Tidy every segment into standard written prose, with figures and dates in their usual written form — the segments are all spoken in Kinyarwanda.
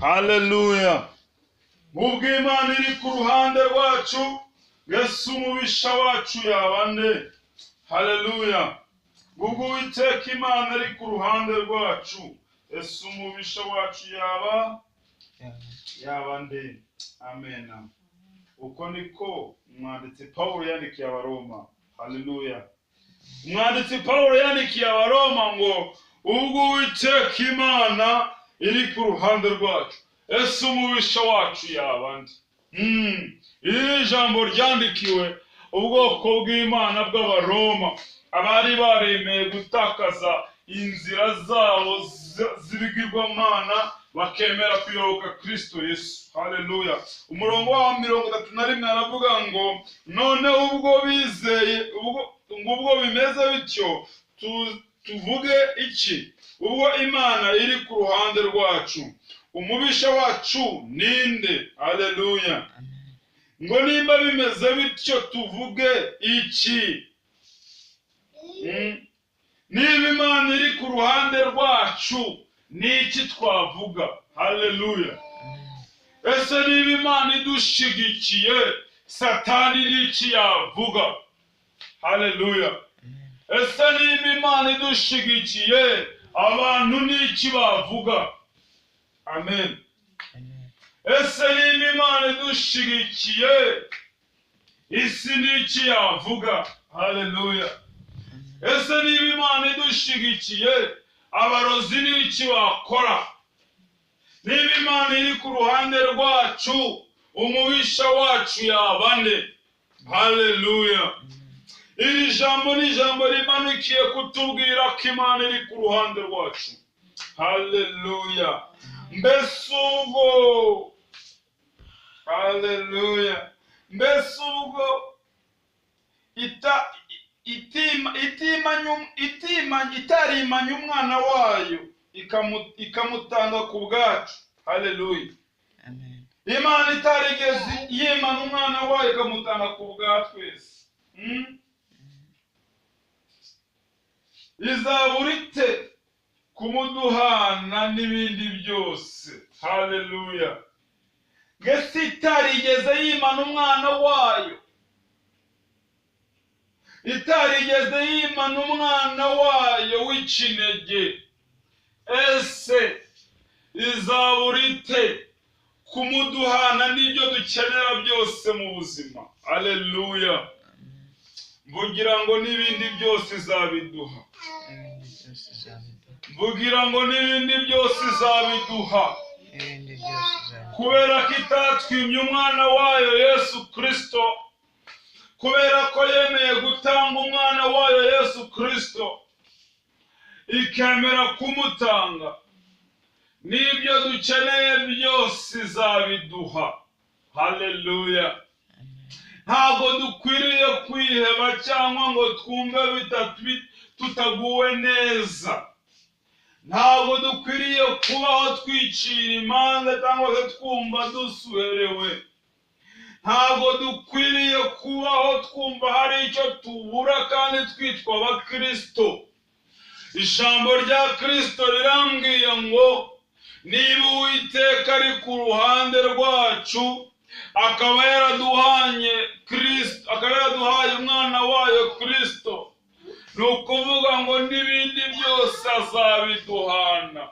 Haleluya. Ubwo Imana iri ku ruhande rwacu, Yesu umubisha wacu yabande. Haleluya. Ubwo Uwiteka Imana iri ku ruhande rwacu, Yesu umubisha wacu yabande. Amen. Uko niko umwanditsi Pawulo yandikiye Abaroma. Haleluya. Umwanditsi Pawulo yandikiye Abaroma ngo ubwo Uwiteka Imana iri ku ruhande rwacu, Yesu umubisha wacu yabande. Iri jambo ryandikiwe ubwoko bw'Imana bw'Abaroma, abari baremeye gutakaza inzira zabo z'ibigirwamana bakemera kuyoboka Kristo Yesu. Haleluya. Umurongo wa 31 aravuga ngo none ubwo bizeye, ubwo bimeze bityo tuvuge iki? Ubwo Imana iri ku ruhande rwacu, umubisha wacu ninde? Haleluya. Ngo nimba bimeze bityo tuvuge iki? Niba Imana iri ku ruhande rwacu, ni iki twavuga? Haleluya. Ese niba Imana idushigikiye, Satani ni iki yavuga? Haleluya. Ese niba Imana idushigikiye, abantu ni iki bavuga? Amen. Ese niba Imana idushigikiye, isi ni iki yavuga? Haleluya. Ese niba Imana idushigikiye, abarozi ni iki bakora? Niba Imana iri ku ruhande rwacu, umubisha wacu yabande. Haleluya. Iri jambo ni jambo rimanukiye kutubwira ko Imana iri ku ruhande rwacu. Haleluya. Mbese ubwo, haleluya, mbese ubwo itarimanye umwana wayo ikamutanga ku bwacu. Haleluya. Amen. Imana itarigeze yimana umwana wayo ikamutanga ku bwa twese. Izabura ite kumuduhana n'ibindi byose? Haleluya. Mbese itarigeze yimana umwana wayo, itarigeze yimana umwana wayo w'ikinege, ese izabura ite kumuduhana n'ibyo dukenera byose mu buzima? Haleluya. Mvugira ngo n'ibindi byose izabiduha. Mvugira ngo n'ibindi byose izabiduha. Kubera ko itatwimye umwana wayo Yesu Kristo, kubera ko yemeye gutanga umwana wayo Yesu Kristo, ikemera kumutanga, n'ibyo dukeneye byose izabiduha. Haleluya. Ntabwo dukwiriye kwiheba cyangwa ngo twumve tutaguwe neza. Ntabwo dukwiriye kubaho twicira imanza cyangwa se twumva dusuherewe. Ntabwo dukwiriye kubaho twumva hari icyo tubura kandi twitwa abakristo. Ijambo rya Kristo rirambwiye ngo niba Uwiteka ari ku ruhande rwacu, akaba yaraduhaye Kristo, akaba yaraduhaye umwana wayo Kristo, ni ukuvuga ngo n'ibindi byose azabiduhana.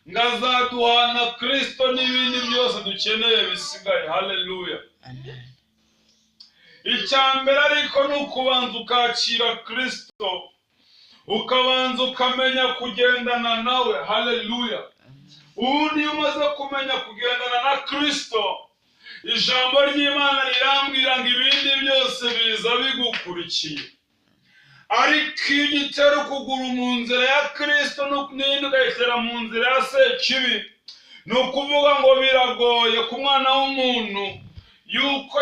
Ngazaduhana Kristo n'ibindi byose dukeneye bisigaye. Haleluya. Icyambere ariko ni ukubanza ukakira Kristo, ukabanza ukamenya kugendana nawe. Haleluya. Ubundi iyo umaze kumenya kugendana na Kristo, ijambo ry'Imana rirambwira ngo ibindi byose biza bigukurikiye. Ariko iyo ugitera ukuguru mu nzira ya Kristo n'indi ukayitera mu nzira ya Sekibi, ni ukuvuga ngo biragoye ku mwana w'umuntu yuko